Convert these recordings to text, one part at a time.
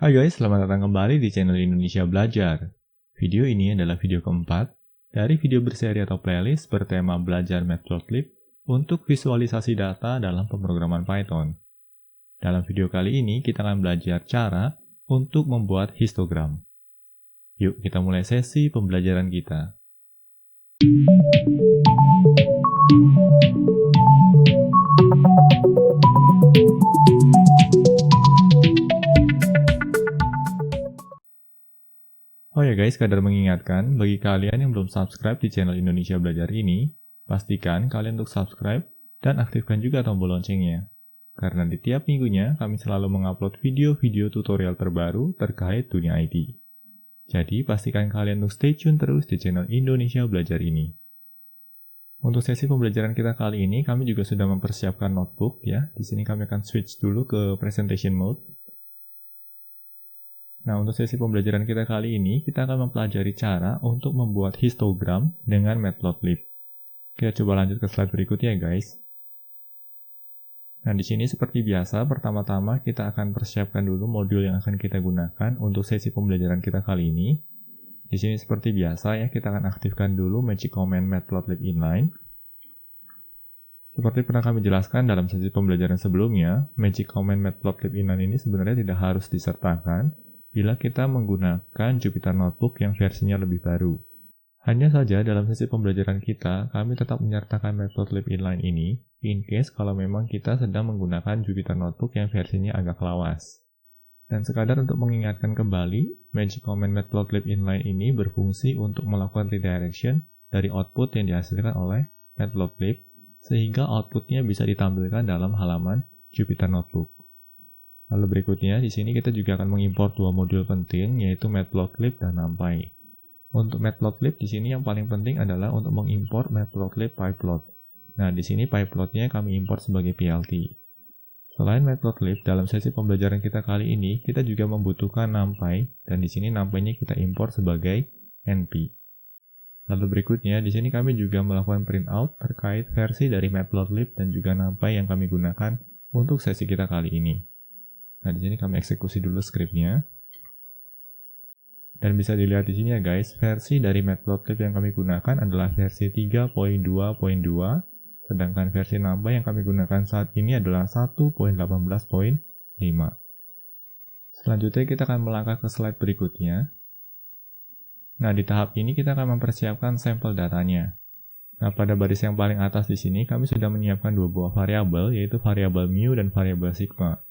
Hai guys, selamat datang kembali di channel Indonesia Belajar. Video ini adalah video keempat dari video berseri atau playlist bertema belajar Matplotlib untuk visualisasi data dalam pemrograman Python. Dalam video kali ini kita akan belajar cara untuk membuat histogram. Yuk kita mulai sesi pembelajaran kita. Oh ya guys, kadar mengingatkan, bagi kalian yang belum subscribe di channel Indonesia Belajar ini, pastikan kalian untuk subscribe dan aktifkan juga tombol loncengnya. Karena di tiap minggunya, kami selalu mengupload video-video tutorial terbaru terkait dunia IT. Jadi, pastikan kalian untuk stay tune terus di channel Indonesia Belajar ini. Untuk sesi pembelajaran kita kali ini, kami juga sudah mempersiapkan notebook ya. Di sini kami akan switch dulu ke presentation mode. Nah, untuk sesi pembelajaran kita kali ini, kita akan mempelajari cara untuk membuat histogram dengan Matplotlib. Kita coba lanjut ke slide berikutnya, guys. Nah, di sini seperti biasa, pertama-tama kita akan persiapkan dulu modul yang akan kita gunakan untuk sesi pembelajaran kita kali ini. Di sini seperti biasa ya, kita akan aktifkan dulu Magic Command Matplotlib Inline. Seperti pernah kami jelaskan dalam sesi pembelajaran sebelumnya, Magic Command Matplotlib Inline ini sebenarnya tidak harus disertakan bila kita menggunakan Jupyter Notebook yang versinya lebih baru. Hanya saja dalam sesi pembelajaran kita, kami tetap menyertakan Matplotlib Inline ini, in case kalau memang kita sedang menggunakan Jupyter Notebook yang versinya agak lawas. Dan sekadar untuk mengingatkan kembali, Magic Command Matplotlib Inline ini berfungsi untuk melakukan redirection dari output yang dihasilkan oleh Matplotlib, sehingga outputnya bisa ditampilkan dalam halaman Jupyter Notebook. Lalu berikutnya, di sini kita juga akan mengimport dua modul penting, yaitu Matplotlib dan NumPy. Untuk Matplotlib, di sini yang paling penting adalah untuk mengimport Matplotlib pyplot. Nah, di sini pyplotnya kami import sebagai PLT. Selain Matplotlib, dalam sesi pembelajaran kita kali ini, kita juga membutuhkan NumPy, dan di sini NumPy-nya kita import sebagai NP. Lalu berikutnya, di sini kami juga melakukan printout terkait versi dari Matplotlib dan juga NumPy yang kami gunakan untuk sesi kita kali ini. Nah, di sini kami eksekusi dulu skripnya. Dan bisa dilihat di sini ya guys, versi dari Matplotlib yang kami gunakan adalah versi 3.2.2, sedangkan versi NumPy yang kami gunakan saat ini adalah 1.18.5. Selanjutnya kita akan melangkah ke slide berikutnya. Nah, di tahap ini kita akan mempersiapkan sampel datanya. Nah, pada baris yang paling atas di sini kami sudah menyiapkan dua buah variabel, yaitu variabel mu dan variabel sigma.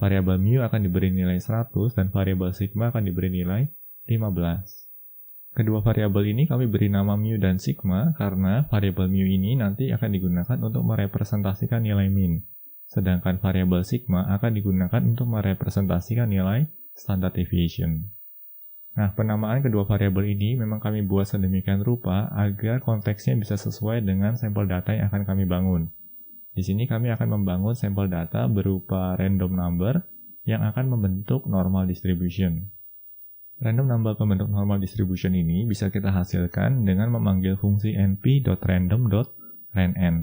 Variabel mu akan diberi nilai 100 dan variabel sigma akan diberi nilai 15. Kedua variabel ini kami beri nama mu dan sigma karena variabel mu ini nanti akan digunakan untuk merepresentasikan nilai min. Sedangkan variabel sigma akan digunakan untuk merepresentasikan nilai standard deviation. Nah, penamaan kedua variabel ini memang kami buat sedemikian rupa agar konteksnya bisa sesuai dengan sampel data yang akan kami bangun. Di sini kami akan membangun sampel data berupa random number yang akan membentuk normal distribution. Random number pembentuk normal distribution ini bisa kita hasilkan dengan memanggil fungsi np.random.rann.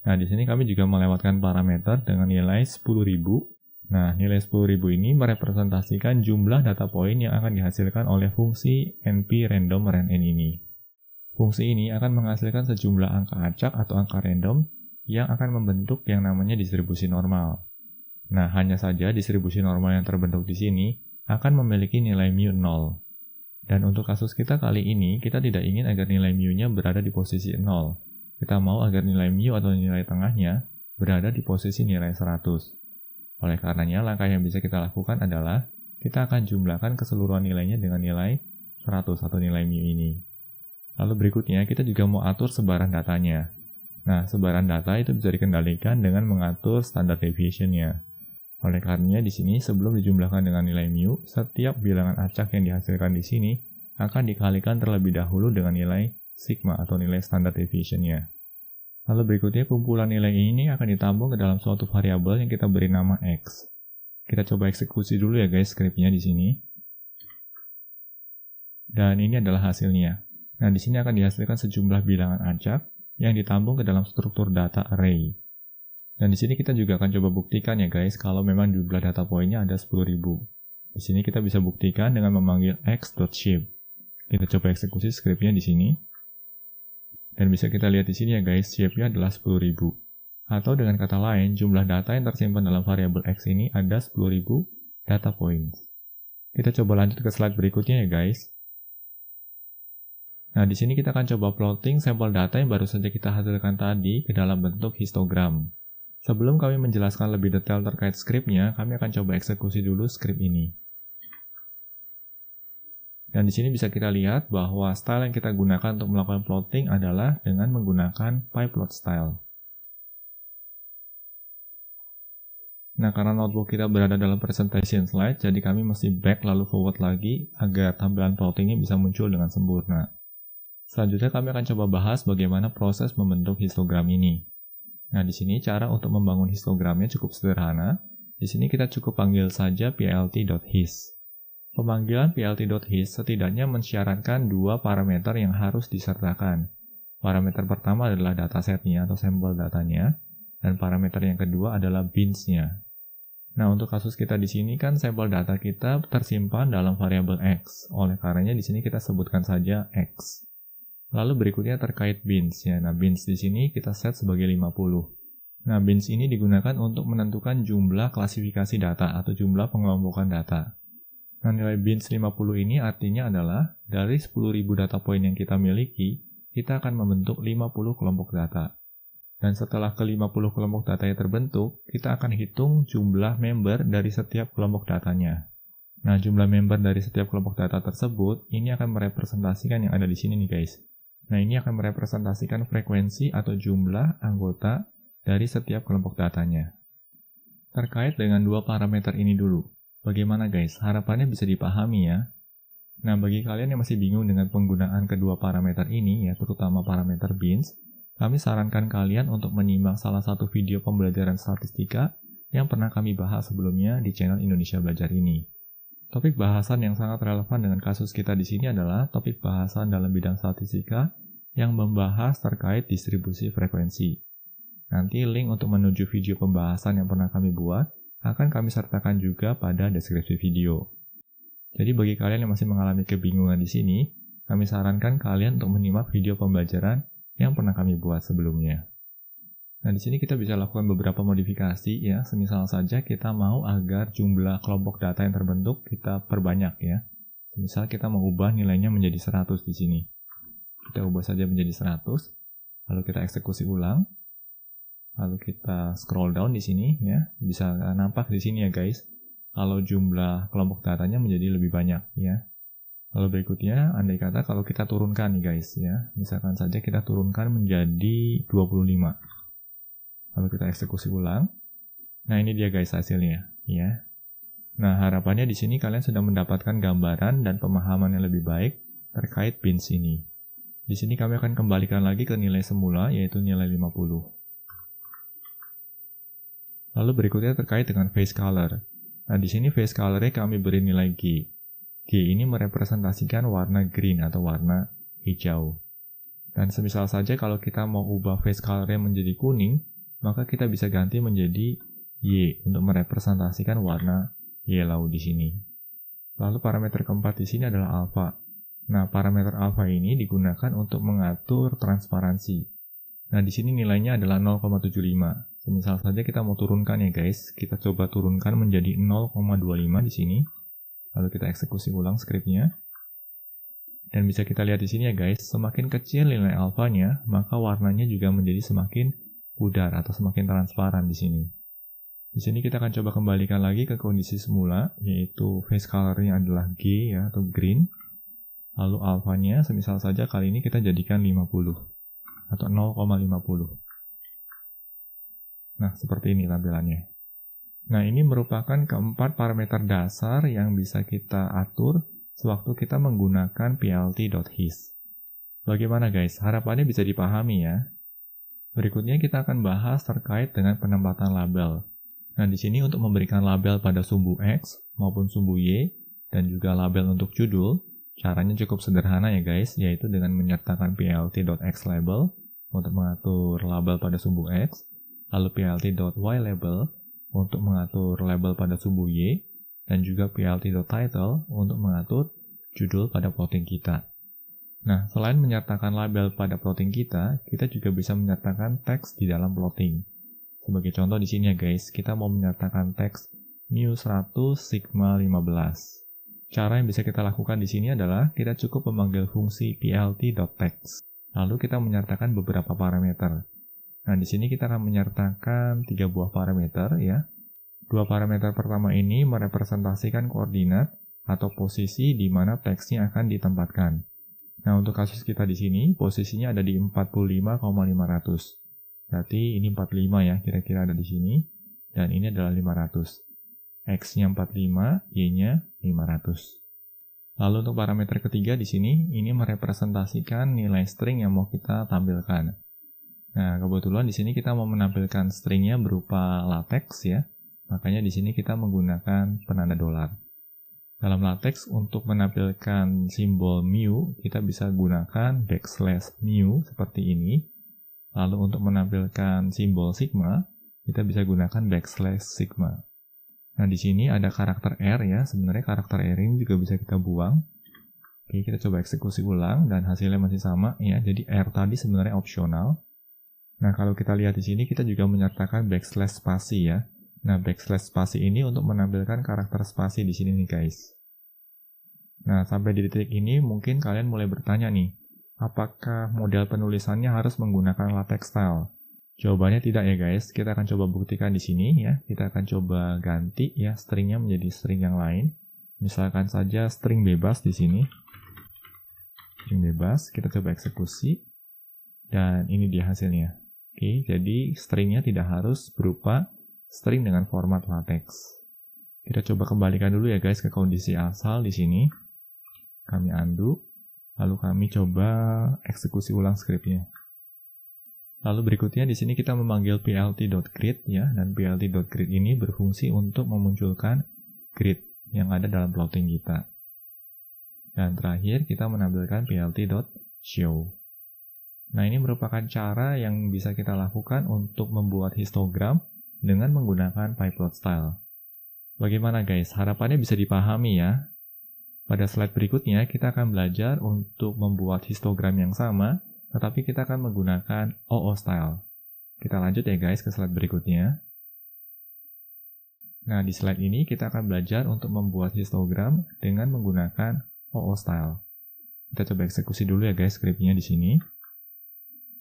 Nah, di sini kami juga melewatkan parameter dengan nilai 10.000. Nah, nilai 10.000 ini merepresentasikan jumlah data point yang akan dihasilkan oleh fungsi np.random.rann ini. Fungsi ini akan menghasilkan sejumlah angka acak atau angka random yang akan membentuk yang namanya distribusi normal. Nah, hanya saja distribusi normal yang terbentuk di sini akan memiliki nilai mu 0. Dan untuk kasus kita kali ini, kita tidak ingin agar nilai mu-nya berada di posisi 0. Kita mau agar nilai mu atau nilai tengahnya berada di posisi nilai 100. Oleh karenanya, langkah yang bisa kita lakukan adalah kita akan jumlahkan keseluruhan nilainya dengan nilai 100 atau nilai mu ini. Lalu berikutnya, kita juga mau atur sebaran datanya. Nah, sebaran data itu bisa dikendalikan dengan mengatur standard deviation-nya. Oleh karenanya di sini sebelum dijumlahkan dengan nilai mu, setiap bilangan acak yang dihasilkan di sini akan dikalikan terlebih dahulu dengan nilai sigma atau nilai standard deviation-nya. Lalu berikutnya kumpulan nilai ini akan ditambung ke dalam suatu variabel yang kita beri nama x. Kita coba eksekusi dulu ya guys skripnya di sini. Dan ini adalah hasilnya. Nah, di sini akan dihasilkan sejumlah bilangan acak yang ditambung ke dalam struktur data array. Dan di sini kita juga akan coba buktikan ya guys, kalau memang jumlah data poinnya ada 10.000. Di sini kita bisa buktikan dengan memanggil x.shape. Kita coba eksekusi skripnya di sini. Dan bisa kita lihat di sini ya guys, shape-nya adalah 10.000. Atau dengan kata lain, jumlah data yang tersimpan dalam variabel x ini ada 10.000 data points. Kita coba lanjut ke slide berikutnya ya guys. Nah, di sini kita akan coba plotting sampel data yang baru saja kita hasilkan tadi ke dalam bentuk histogram. Sebelum kami menjelaskan lebih detail terkait skripnya, kami akan coba eksekusi dulu skrip ini. Dan di sini bisa kita lihat bahwa style yang kita gunakan untuk melakukan plotting adalah dengan menggunakan pyplot style. Nah, karena notebook kita berada dalam presentation slide, jadi kami mesti back lalu forward lagi agar tampilan plottingnya bisa muncul dengan sempurna. Selanjutnya kami akan coba bahas bagaimana proses membentuk histogram ini. Nah, di sini cara untuk membangun histogramnya cukup sederhana. Di sini kita cukup panggil saja plt.hist. Pemanggilan plt.hist setidaknya mensyaratkan dua parameter yang harus disertakan. Parameter pertama adalah datasetnya atau sampel datanya, dan parameter yang kedua adalah bins-nya. Nah, untuk kasus kita di sini kan sampel data kita tersimpan dalam variabel x. Oleh karenanya di sini kita sebutkan saja x. Lalu berikutnya terkait bins ya. Nah, bins di sini kita set sebagai 50. Nah, bins ini digunakan untuk menentukan jumlah klasifikasi data atau jumlah pengelompokan data. Nah, nilai bins 50 ini artinya adalah dari 10.000 data point yang kita miliki, kita akan membentuk 50 kelompok data. Dan setelah ke-50 kelompok datanya terbentuk, kita akan hitung jumlah member dari setiap kelompok datanya. Nah, jumlah member dari setiap kelompok data tersebut, ini akan merepresentasikan yang ada di sini nih guys. Nah, ini akan merepresentasikan frekuensi atau jumlah anggota dari setiap kelompok datanya. Terkait dengan dua parameter ini dulu, bagaimana guys? Harapannya bisa dipahami ya. Nah, bagi kalian yang masih bingung dengan penggunaan kedua parameter ini, ya terutama parameter bins, kami sarankan kalian untuk menyimak salah satu video pembelajaran statistika yang pernah kami bahas sebelumnya di channel Indonesia Belajar ini. Topik bahasan yang sangat relevan dengan kasus kita di sini adalah topik bahasan dalam bidang statistika yang membahas terkait distribusi frekuensi. Nanti link untuk menuju video pembahasan yang pernah kami buat akan kami sertakan juga pada deskripsi video. Jadi bagi kalian yang masih mengalami kebingungan di sini, kami sarankan kalian untuk menyimak video pembelajaran yang pernah kami buat sebelumnya. Nah, di sini kita bisa lakukan beberapa modifikasi ya, semisal saja kita mau agar jumlah kelompok data yang terbentuk kita perbanyak ya. Misal kita mau ubah nilainya menjadi 100 di sini. Kita ubah saja menjadi 100, lalu kita eksekusi ulang. Lalu kita scroll down di sini ya, bisa nampak di sini ya guys, kalau jumlah kelompok datanya menjadi lebih banyak ya. Lalu berikutnya, andai kata kalau kita turunkan nih guys ya, misalkan saja kita turunkan menjadi 25. Lalu kita eksekusi ulang. Nah, ini dia guys hasilnya ya. Nah, harapannya di sini kalian sudah mendapatkan gambaran dan pemahaman yang lebih baik terkait bins ini. Di sini kami akan kembalikan lagi ke nilai semula, yaitu nilai 50. Lalu berikutnya terkait dengan face color. Nah, di sini face color-nya kami beri nilai G. G ini merepresentasikan warna green atau warna hijau. Dan semisal saja kalau kita mau ubah face color-nya menjadi kuning, maka kita bisa ganti menjadi Y untuk merepresentasikan warna yellow di sini. Lalu parameter keempat di sini adalah alpha. Nah, parameter alpha ini digunakan untuk mengatur transparansi. Nah, di sini nilainya adalah 0,75. Semisal saja kita mau turunkan ya guys, kita coba turunkan menjadi 0,25 di sini. Lalu kita eksekusi ulang skripnya. Dan bisa kita lihat di sini ya guys, semakin kecil nilai alfanya, maka warnanya juga menjadi semakin pudar atau semakin transparan di sini. Di sini kita akan coba kembalikan lagi ke kondisi semula, yaitu face color-nya adalah G ya, atau green. Lalu alfanya, semisal saja kali ini kita jadikan 50 atau 0,50. Nah, seperti ini tampilannya. Nah, ini merupakan keempat parameter dasar yang bisa kita atur sewaktu kita menggunakan plt.hist. Bagaimana guys? Harapannya bisa dipahami ya. Berikutnya kita akan bahas terkait dengan penempatan label. Nah, di sini untuk memberikan label pada sumbu X maupun sumbu Y dan juga label untuk judul, caranya cukup sederhana ya guys, yaitu dengan menyertakan plt.xLabel untuk mengatur label pada sumbu X, lalu plt.ylabel untuk mengatur label pada sumbu Y, dan juga plt.title untuk mengatur judul pada plotting kita. Nah, selain menyertakan label pada plotting kita juga bisa menyertakan teks di dalam plotting. Sebagai contoh di sini ya guys, kita mau menyertakan teks mu100 sigma 15. Cara yang bisa kita lakukan di sini adalah kita cukup memanggil fungsi plt.text. Lalu kita menyertakan beberapa parameter. Nah, di sini kita akan menyertakan 3 buah parameter ya. 2 parameter pertama ini merepresentasikan koordinat atau posisi di mana teksnya akan ditempatkan. Nah, untuk kasus kita di sini, posisinya ada di 45,500. Berarti ini 45 ya, kira-kira ada di sini. Dan ini adalah 500. X-nya 45, Y-nya 500. Lalu untuk parameter ketiga di sini, ini merepresentasikan nilai string yang mau kita tampilkan. Nah, kebetulan di sini kita mau menampilkan stringnya berupa latex ya. Makanya di sini kita menggunakan penanda dolar. Dalam latex, untuk menampilkan simbol mu, kita bisa gunakan \mu seperti ini. Lalu untuk menampilkan simbol sigma, kita bisa gunakan \sigma. Nah, di sini ada karakter R ya. Sebenarnya karakter R ini juga bisa kita buang. Oke, kita coba eksekusi ulang dan hasilnya masih sama ya. Jadi R tadi sebenarnya opsional. Nah, kalau kita lihat di sini kita juga menyertakan \spasi ya. Nah, \spasi ini untuk menampilkan karakter spasi di sini nih guys. Nah, sampai di titik ini mungkin kalian mulai bertanya nih, apakah model penulisannya harus menggunakan latex style? Jawabannya tidak ya guys. Kita akan coba buktikan di sini ya. Kita akan coba ganti ya stringnya menjadi string yang lain. Misalkan saja string bebas di sini. String bebas, kita coba eksekusi. Dan ini dia hasilnya. Oke, jadi stringnya tidak harus berupa string dengan format latex. Kita coba kembalikan dulu ya guys ke kondisi asal di sini. Kami undo, lalu kami coba eksekusi ulang scriptnya. Lalu berikutnya di sini kita memanggil plt.grid ya, dan plt.grid ini berfungsi untuk memunculkan grid yang ada dalam plotting kita. Dan terakhir kita menampilkan plt.show. Nah, ini merupakan cara yang bisa kita lakukan untuk membuat histogram dengan menggunakan pyplot style. Bagaimana guys? Harapannya bisa dipahami ya. Pada slide berikutnya kita akan belajar untuk membuat histogram yang sama, tetapi kita akan menggunakan OO style. Kita lanjut ya guys ke slide berikutnya. Nah, di slide ini kita akan belajar untuk membuat histogram dengan menggunakan OO style. Kita coba eksekusi dulu ya guys scriptnya di sini.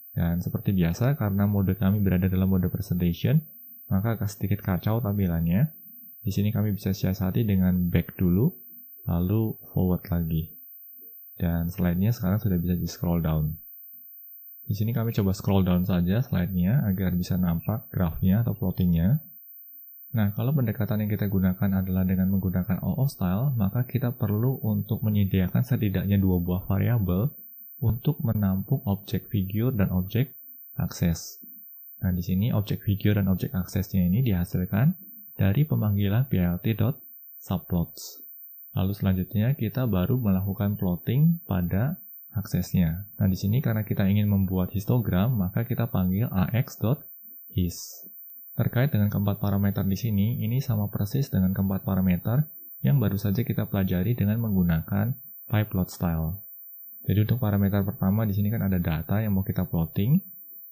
Dan seperti biasa, karena mode kami berada dalam mode presentation, maka agak sedikit kacau tampilannya. Di sini kami bisa siasati dengan back dulu, lalu forward lagi. Dan slide-nya sekarang sudah bisa di scroll down. Di sini kami coba scroll down saja slide-nya agar bisa nampak grafnya atau plotting-nya. Nah, kalau pendekatan yang kita gunakan adalah dengan menggunakan OO style, maka kita perlu untuk menyediakan setidaknya 2 buah variabel untuk menampung objek figure dan objek akses. Nah, di sini objek figure dan objek aksesnya ini dihasilkan dari pemanggilan plt.subplots. Lalu selanjutnya kita baru melakukan plotting pada aksesnya. Nah, di sini karena kita ingin membuat histogram, maka kita panggil ax.his. Terkait dengan keempat parameter di sini, ini sama persis dengan keempat parameter yang baru saja kita pelajari dengan menggunakan pyplot style. Jadi untuk parameter pertama di sini kan ada data yang mau kita plotting,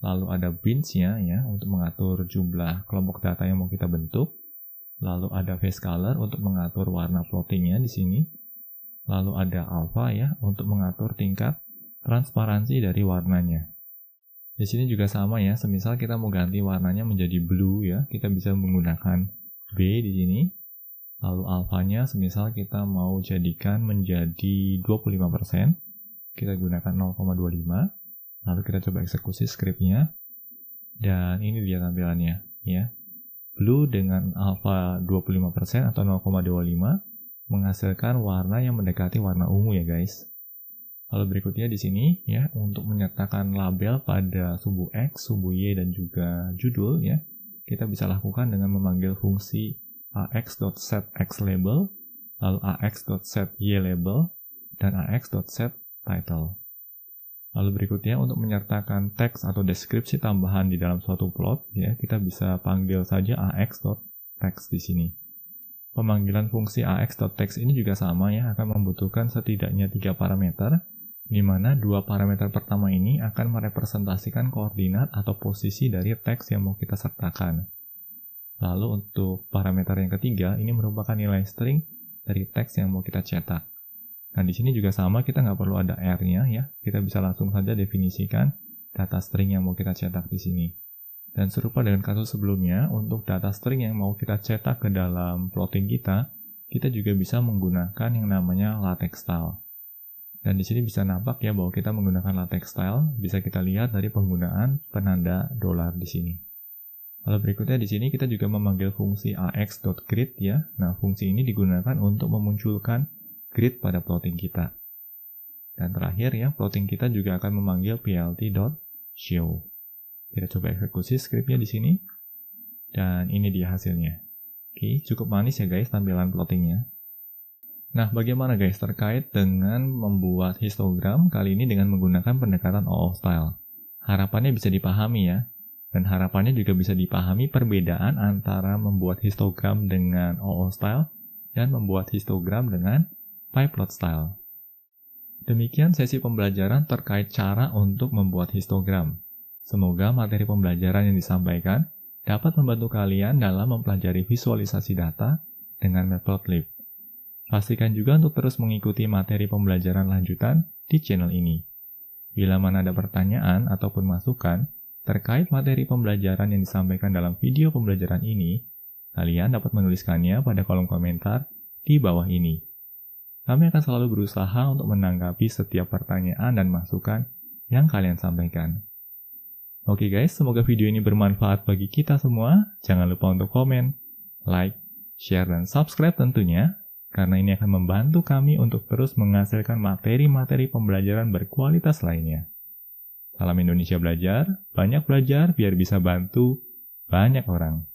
lalu ada bins-nya ya untuk mengatur jumlah kelompok data yang mau kita bentuk, lalu ada face color untuk mengatur warna plottingnya di sini, lalu ada alpha ya untuk mengatur tingkat transparansi dari warnanya. Di sini juga sama ya, semisal kita mau ganti warnanya menjadi blue ya, kita bisa menggunakan B di sini. Lalu alfanya semisal kita mau jadikan menjadi 25%, kita gunakan 0,25. Lalu kita coba eksekusi scriptnya. Dan ini dia tampilannya ya. Blue dengan alpha 25% atau 0,25 menghasilkan warna yang mendekati warna ungu ya guys. Lalu berikutnya di sini ya, untuk menyertakan label pada sumbu X, sumbu Y, dan juga judul ya, kita bisa lakukan dengan memanggil fungsi ax.setXlabel, lalu ax.setYlabel, dan ax.setTitle. Lalu berikutnya untuk menyertakan teks atau deskripsi tambahan di dalam suatu plot ya, kita bisa panggil saja ax.text di sini. Pemanggilan fungsi ax.text ini juga sama ya, akan membutuhkan setidaknya 3 parameter, di mana 2 parameter pertama ini akan merepresentasikan koordinat atau posisi dari teks yang mau kita sertakan. Lalu untuk parameter yang ketiga, ini merupakan nilai string dari teks yang mau kita cetak. Nah, di sini juga sama, kita nggak perlu ada R-nya ya, kita bisa langsung saja definisikan data string yang mau kita cetak di sini. Dan serupa dengan kasus sebelumnya, untuk data string yang mau kita cetak ke dalam plotting kita juga bisa menggunakan yang namanya LaTeX style. Dan di sini bisa nampak ya bahwa kita menggunakan LaTeX style, bisa kita lihat dari penggunaan penanda dolar di sini. Lalu berikutnya di sini kita juga memanggil fungsi ax.grid ya. Nah, fungsi ini digunakan untuk memunculkan grid pada plotting kita. Dan terakhir ya, plotting kita juga akan memanggil plt.show. Kita coba eksekusi skripnya di sini. Dan ini dia hasilnya. Oke, cukup manis ya guys tampilan plottingnya. Nah, bagaimana guys terkait dengan membuat histogram kali ini dengan menggunakan pendekatan OO style? Harapannya bisa dipahami ya. Dan harapannya juga bisa dipahami perbedaan antara membuat histogram dengan OO style dan membuat histogram dengan pyplot style. Demikian sesi pembelajaran terkait cara untuk membuat histogram. Semoga materi pembelajaran yang disampaikan dapat membantu kalian dalam mempelajari visualisasi data dengan Matplotlib. Pastikan juga untuk terus mengikuti materi pembelajaran lanjutan di channel ini. Bila mana ada pertanyaan ataupun masukan terkait materi pembelajaran yang disampaikan dalam video pembelajaran ini, kalian dapat menuliskannya pada kolom komentar di bawah ini. Kami akan selalu berusaha untuk menanggapi setiap pertanyaan dan masukan yang kalian sampaikan. Oke guys, semoga video ini bermanfaat bagi kita semua. Jangan lupa untuk komen, like, share, dan subscribe tentunya, karena ini akan membantu kami untuk terus menghasilkan materi-materi pembelajaran berkualitas lainnya. Salam Indonesia Belajar, banyak belajar biar bisa bantu banyak orang.